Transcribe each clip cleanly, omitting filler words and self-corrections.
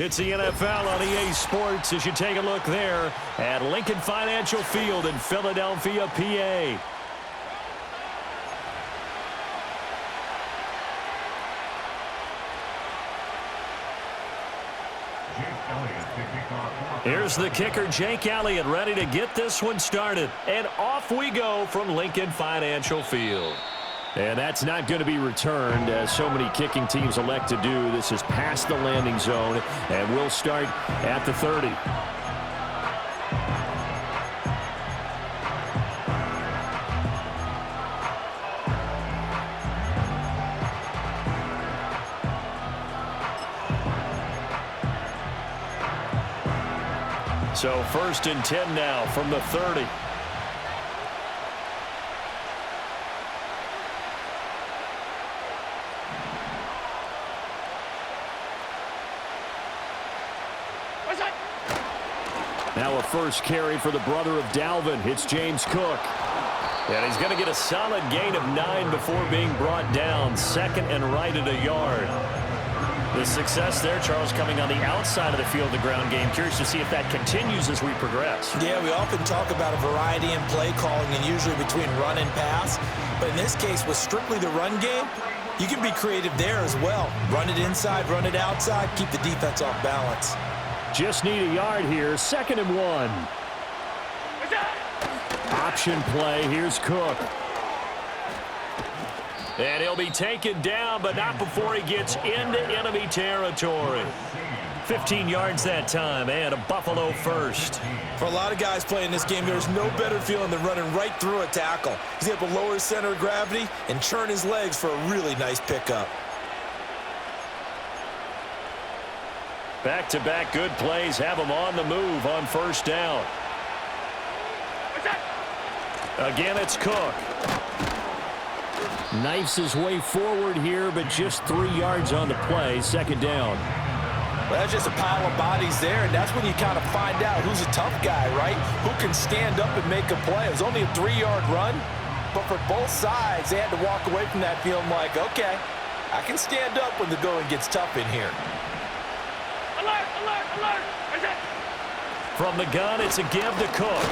It's the NFL on EA Sports as you take a look there at Lincoln Financial Field in Philadelphia, PA. Here's the kicker, Jake Elliott, ready to get this one started. And off we go from Lincoln Financial Field. And that's not going to be returned, as so many kicking teams elect to do. This is past the landing zone, and we'll start at the 30. So 1st and 10 now from the 30. Now a first carry for the brother of Dalvin. It's James Cook. And he's going to get a solid gain of 9 before being brought down. 2nd and right at a yard. The success there, Charles, coming on the outside of the field, the ground game. Curious to see if that continues as we progress. Yeah, we often talk about a variety in play calling and usually between run and pass. But in this case, with strictly the run game, you can be creative there as well. Run it inside, run it outside, keep the defense off balance. Just need a yard here. 2nd and 1. Option play. Here's Cook. And he'll be taken down, but not before he gets into enemy territory. 15 yards that time, and a Buffalo first. For a lot of guys playing this game, there's no better feeling than running right through a tackle. He's able to lower his center of gravity and churn his legs for a really nice pickup. Back-to-back good plays have him on the move on 1st down. Again, it's Cook. Knifes his way forward here, but just 3 yards on the play. 2nd down. Well, that's just a pile of bodies there, and that's when you kind of find out who's a tough guy, right? Who can stand up and make a play. It was only a 3-yard run, but for both sides, they had to walk away from that feeling like, okay, I can stand up when the going gets tough in here. Alert, alert, alert! From the gun, it's a give to Cook.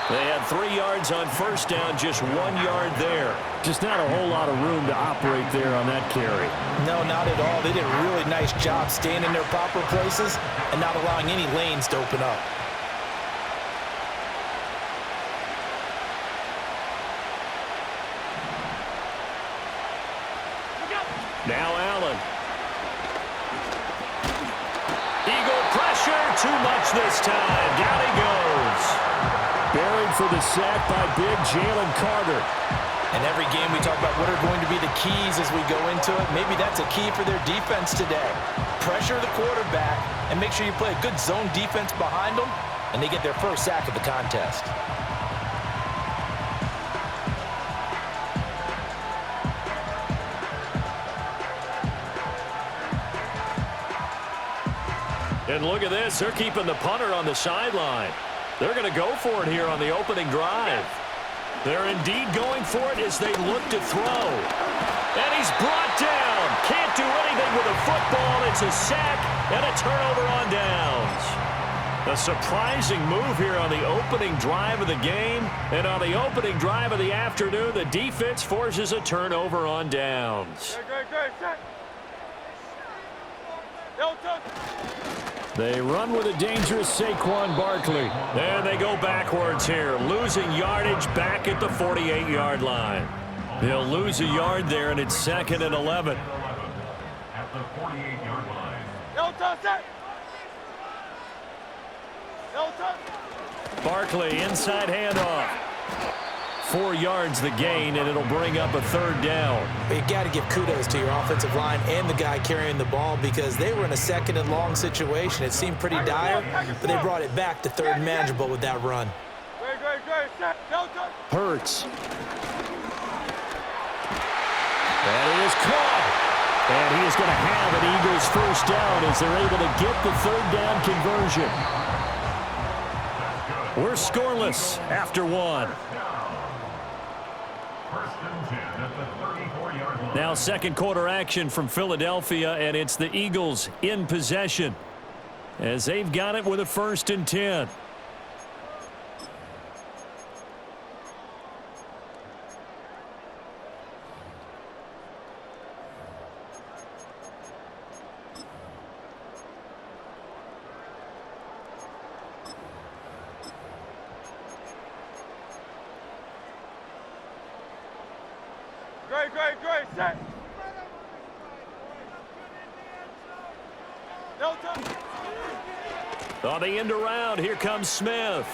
They had 3 yards on 1st down, just 1 yard there. Just not a whole lot of room to operate there on that carry. No, not at all. They did a really nice job staying in their proper places and not allowing any lanes to open up. Now Allen. Eagle pressure, too much this time. Down he goes. Buried for the sack by big Jalen Carter. And every game we talk about what are going to be the keys as we go into it. Maybe that's a key for their defense today. Pressure the quarterback and make sure you play a good zone defense behind them, and they get their first sack of the contest. And look at this. They're keeping the punter on the sideline. They're going to go for it here on the opening drive. They're indeed going for it as they look to throw. And he's brought down. Can't do anything with a football. It's a sack and a turnover on downs. A surprising move here on the opening drive of the game. And on the opening drive of the afternoon, the defense forces a turnover on downs. They run with a dangerous Saquon Barkley. And they go backwards here, losing yardage back at the 48-yard line. They'll lose a yard there, and it's 2nd and 11. At the 48-yard line. Barkley, inside handoff. 4 yards the gain, and it'll bring up a 3rd down. But you got to give kudos to your offensive line and the guy carrying the ball because they were in a 2nd and long situation. It seemed pretty dire, but they brought it back to 3rd and manageable with that run. Hurts. And it is caught. And he is going to have an Eagles 1st down as they're able to get the 3rd down conversion. We're scoreless after 1. First and 10 at the 34-yard line. Now second quarter action from Philadelphia, and it's the Eagles in possession as they've got it with a first and 10. Great, set. No time. On the end around, here comes Smith.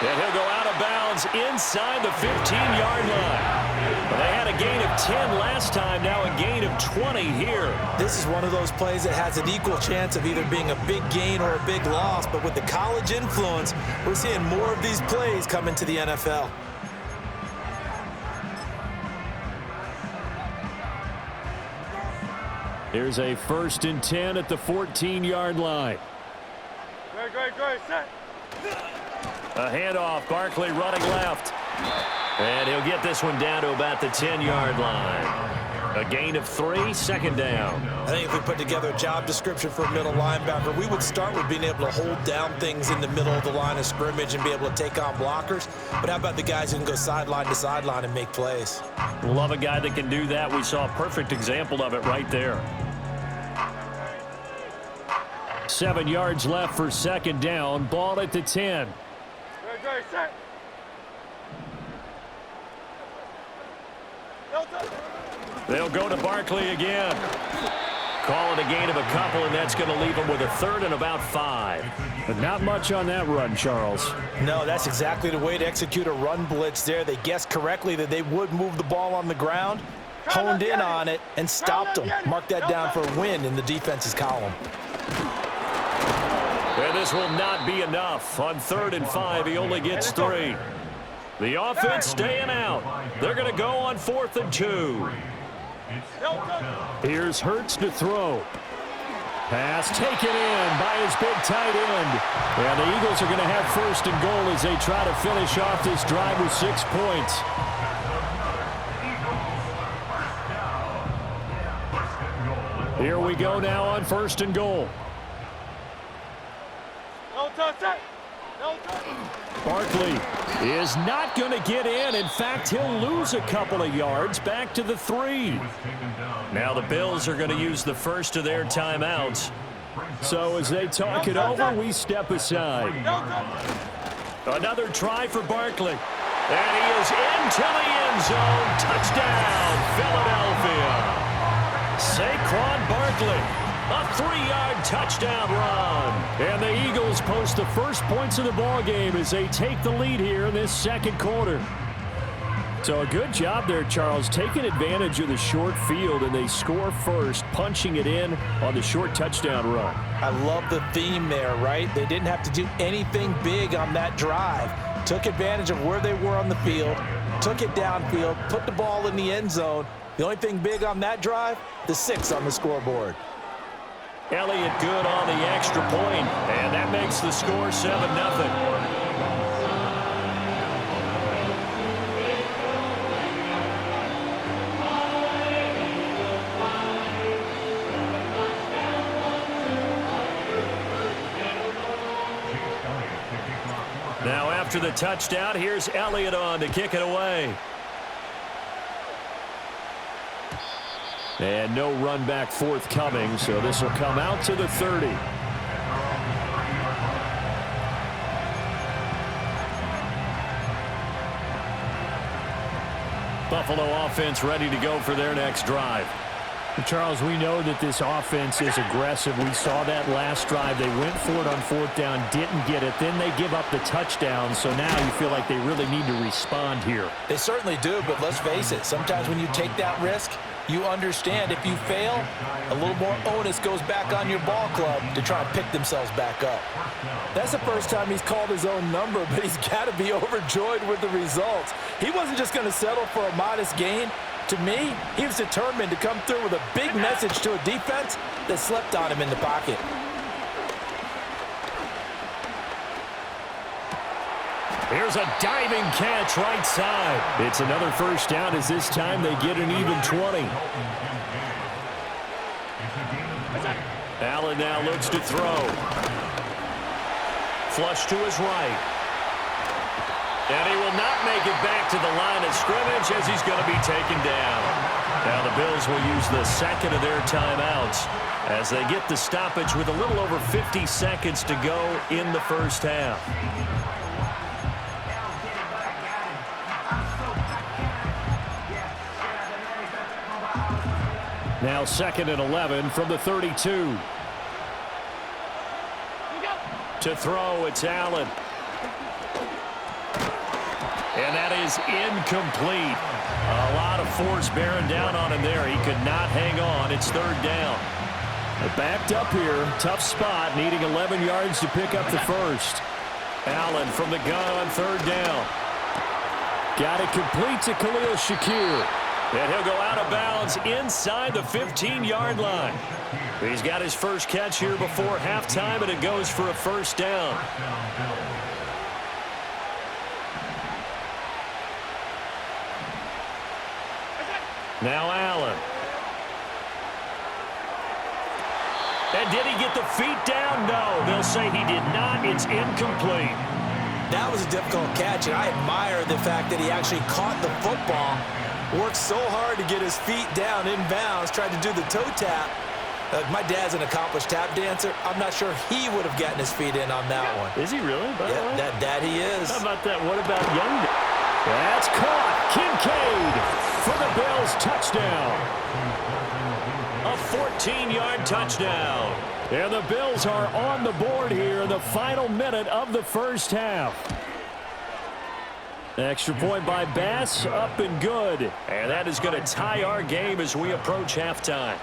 And he'll go out of bounds inside the 15-yard line. They had a gain of 10 last time, now a gain of 20 here. This is one of those plays that has an equal chance of either being a big gain or a big loss, but with the college influence, we're seeing more of these plays come into the NFL. Here's a first and 10 at the 14-yard line. Great, set. A handoff, Barkley running left. And he'll get this one down to about the 10-yard line. A gain of 3, second down. I think if we put together a job description for a middle linebacker, we would start with being able to hold down things in the middle of the line of scrimmage and be able to take on blockers. But how about the guys who can go sideline to sideline and make plays? Love a guy that can do that. We saw a perfect example of it right there. 7 yards left for second down. Ball at the 10. Great, set. No time. They'll go to Barkley again. Call it a gain of a couple, and that's going to leave them with a third and about 5. But not much on that run, Charles. No, that's exactly the way to execute a run blitz there. They guessed correctly that they would move the ball on the ground, honed in on it, and stopped them. Mark that down for a win in the defense's column. And this will not be enough. On 3rd and 5, he only gets 3. The offense staying out. They're going to go on 4th and 2. Here's Hurts to throw. Pass taken in by his big tight end. And the Eagles are going to have 1st and goal as they try to finish off this drive with 6 points. Here we go now on 1st and goal. No time, set. No time. Barkley is not going to get in. In fact, he'll lose a couple of yards back to the 3. Now the Bills are going to use the first of their timeouts. So as they talk it over, we step aside. Another try for Barkley. And he is into the end zone. Touchdown, Philadelphia. Saquon Barkley. A 3-yard touchdown run. And the Eagles post the first points of the ball game as they take the lead here in this second quarter. So a good job there, Charles, taking advantage of the short field, and they score first, punching it in on the short touchdown run. I love the theme there, right? They didn't have to do anything big on that drive. Took advantage of where they were on the field, took it downfield, put the ball in the end zone. The only thing big on that drive, the 6 on the scoreboard. Elliott good on the extra point, and that makes the score 7-0. Now after the touchdown, here's Elliott on to kick it away. And no run back forthcoming, so this will come out to the 30. Buffalo offense ready to go for their next drive. Charles, we know that this offense is aggressive. We saw that last drive. They went for it on 4th down, didn't get it. Then they give up the touchdown, so now you feel like they really need to respond here. They certainly do, but let's face it, sometimes when you take that risk, you understand if you fail, a little more onus goes back on your ball club to try and pick themselves back up. That's the first time he's called his own number, but he's got to be overjoyed with the results. He wasn't just going to settle for a modest gain. To me, he was determined to come through with a big message to a defense that slept on him in the pocket. Here's a diving catch right side. It's another first down as this time they get an even 20. Allen now looks to throw. Flush to his right. And he will not make it back to the line of scrimmage as he's going to be taken down. Now the Bills will use the second of their timeouts as they get the stoppage with a little over 50 seconds to go in the first half. Now 2nd and 11 from the 32. To throw, it's Allen. And that is incomplete. A lot of force bearing down on him there. He could not hang on. It's 3rd down. They're backed up here. Tough spot, needing 11 yards to pick up the first. Allen from the gun on 3rd down. Got it complete to Khalil Shakir. And he'll go out of bounds inside the 15-yard line. He's got his first catch here before halftime, and it goes for a first down. Now Allen. And did he get the feet down? No, they'll say he did not. It's incomplete. That was a difficult catch, and I admire the fact that he actually caught the football, worked so hard to get his feet down inbounds, tried to do the toe tap. My dad's an accomplished tap dancer. I'm not sure he would have gotten his feet in on that one. Is he really? Yeah, that he is. How about that? What about Young? That's caught. Kincaid for the Bills touchdown. A 14-yard touchdown. And the Bills are on the board here in the final minute of the first half. Extra point by Bass, up and good. And that is going to tie our game as we approach halftime.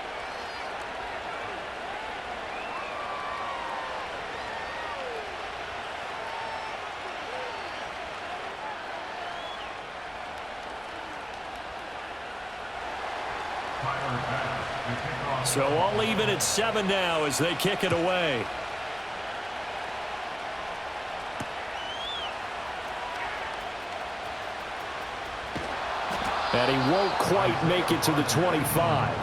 So all even at 7 now as they kick it away. And he won't quite make it to the 25.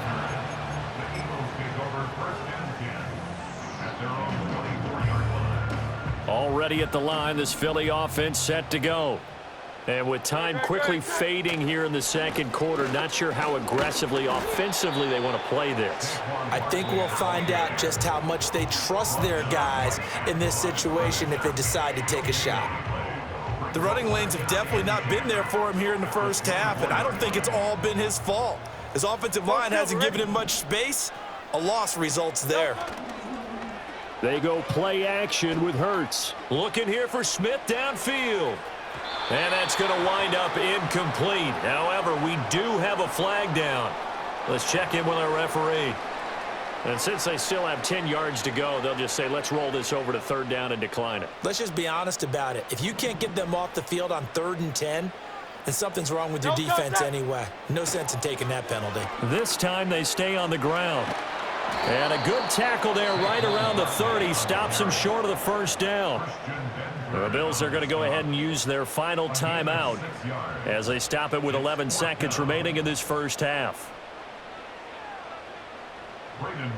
Already at the line, this Philly offense set to go. And with time quickly fading here in the second quarter, not sure how aggressively, offensively they want to play this. I think we'll find out just how much they trust their guys in this situation if they decide to take a shot. The running lanes have definitely not been there for him here in the first half, and I don't think it's all been his fault. His offensive line hasn't given him much space. A loss results there. They go play action with Hurts. Looking here for Smith downfield. And that's going to wind up incomplete. However, we do have a flag down. Let's check in with our referee. And since they still have 10 yards to go, they'll just say, let's roll this over to 3rd down and decline it. Let's just be honest about it. If you can't get them off the field on 3rd and 10, then something's wrong with your defense anyway. No sense in taking that penalty. This time they stay on the ground. And a good tackle there right around the 30. Stops him short of the first down. The Bills are going to go ahead and use their final timeout as they stop it with 11 seconds remaining in this first half.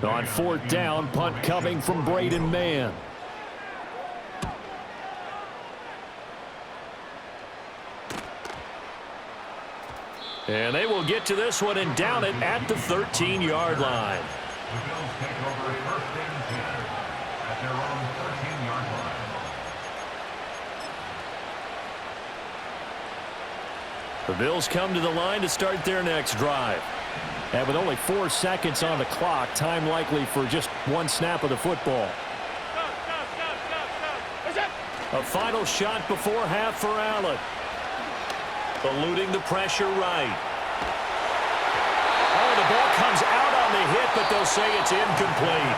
On 4th down, punt coming from Braden Mann. And they will get to this one and down it at the 13-yard line. The Bills take over 1st and 10 at their own 13-yard line. The Bills come to the line to start their next drive. And with only 4 seconds on the clock, time likely for just one snap of the football. A final shot before half for Allen. Eluding the pressure right. Oh, the ball comes out on the hit, but they'll say it's incomplete.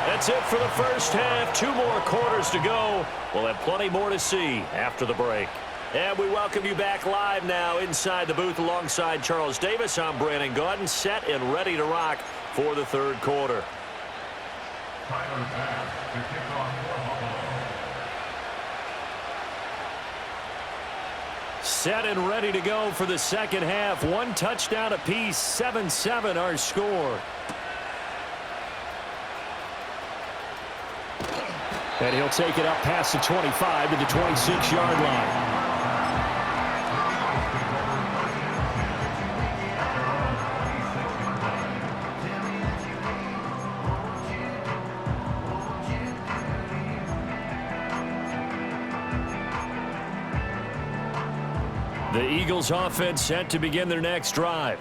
That's it for the first half. 2 more quarters to go. We'll have plenty more to see after the break. And we welcome you back live now inside the booth alongside Charles Davis. I'm Brandon Gaudin, set and ready to rock for the 3rd quarter. Tyler Bass to kick off for Buffalo. set and ready to go for the second half. One touchdown apiece, 7-7 our score. And he'll take it up past the 25 to the 26-yard line. The Eagles offense set to begin their next drive.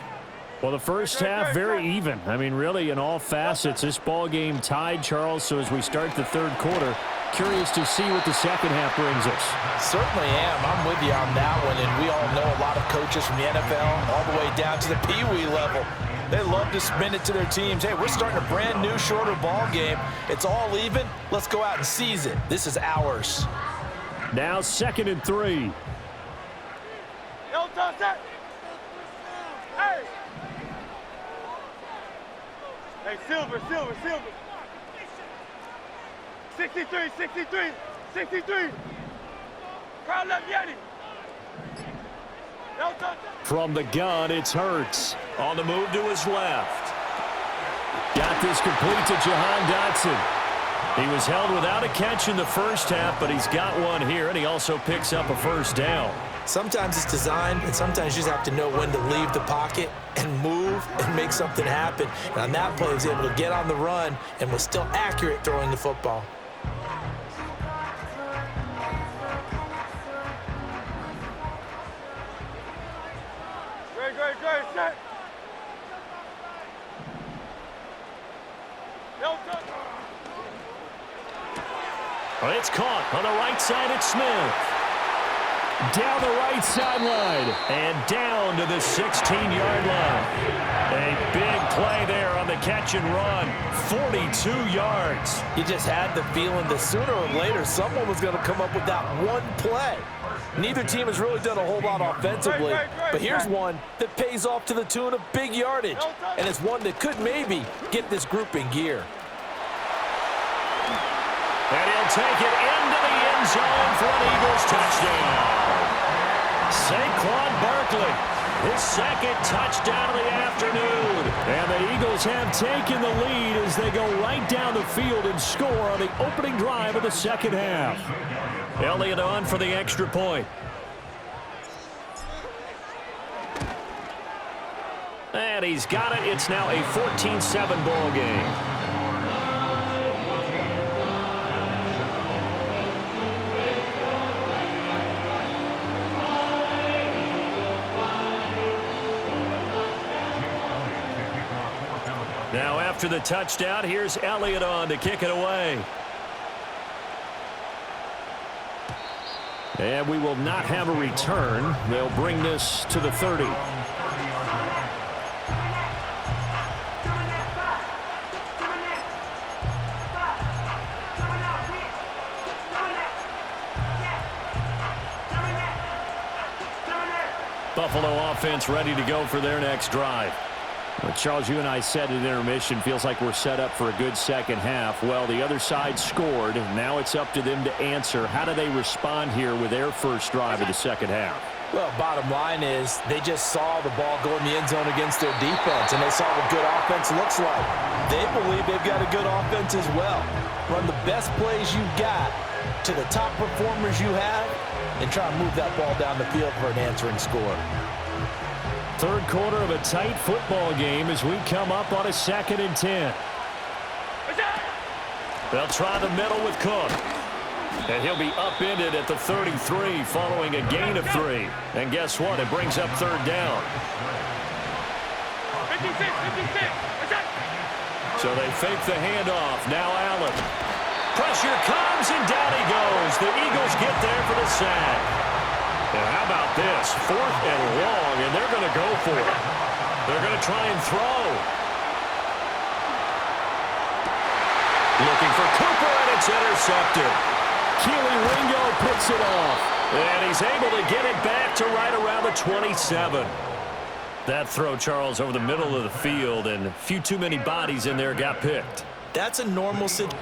Well, the first half, very even. I mean, really, in all facets, this ball game tied, Charles. So as we start the third quarter, curious to see what the second half brings us. Certainly am. I'm with you on that one. And we all know a lot of coaches from the NFL all the way down to the Pee-wee level. They love to spin it to their teams. Hey, we're starting a brand new, shorter ball game. It's all even. Let's go out and seize it. This is ours. Now 2nd and 3. No touch that. Hey. Hey, Silver. 63. Crowd left Yeti. No touch that. From the gun, it's Hurts. On the move to his left. Got this complete to Jahan Dotson. He was held without a catch in the first half, but he's got one here, and he also picks up a first down. Sometimes it's designed, and sometimes you just have to know when to leave the pocket and move and make something happen. And on that play, he was able to get on the run and was still accurate throwing the football. Great, set. No touch. Well, it's caught on the right side. It's Smith. Down the right sideline and down to the 16-yard line. A big play there on the catch and run. 42 yards. You just had the feeling that sooner or later someone was going to come up with that one play. Neither team has really done a whole lot offensively, but here's one that pays off to the tune of big yardage, and it's one that could maybe get this group in gear. And he'll take it into the end zone for an Eagles touchdown. Saquon Barkley, his second touchdown of the afternoon. And the Eagles have taken the lead as they go right down the field and score on the opening drive of the second half. Elliott on for the extra point. And he's got it. It's now a 14-7 ball game. Now after the touchdown, here's Elliott on to kick it away. And we will not have a return. They'll bring this to the 30. Buffalo offense ready to go for their next drive. Well, Charles, you and I said at intermission, feels like we're set up for a good second half. Well, the other side scored. Now it's up to them to answer. How do they respond here with their first drive of the second half? Well, bottom line is they just saw the ball go in the end zone against their defense, and they saw what good offense looks like. They believe they've got a good offense as well. Run the best plays you got to the top performers you have and try to move that ball down the field for an answering score. Third quarter of a tight football game as we come up on a 2nd and 10. They'll try the middle with Cook. And he'll be upended at the 33 following a gain of 3. And guess what? It brings up third down. 56. So they fake the handoff. Now Allen. Pressure comes and down he goes. The Eagles get there for the sack. And how about this? 4th and long, and they're going to go for it. They're going to try and throw. Looking for Cooper, and it's intercepted. Keely Ringo picks it off. And he's able to get it back to right around the 27. That throw, Charles, over the middle of the field, and a few too many bodies in there got picked. That's a normal situation.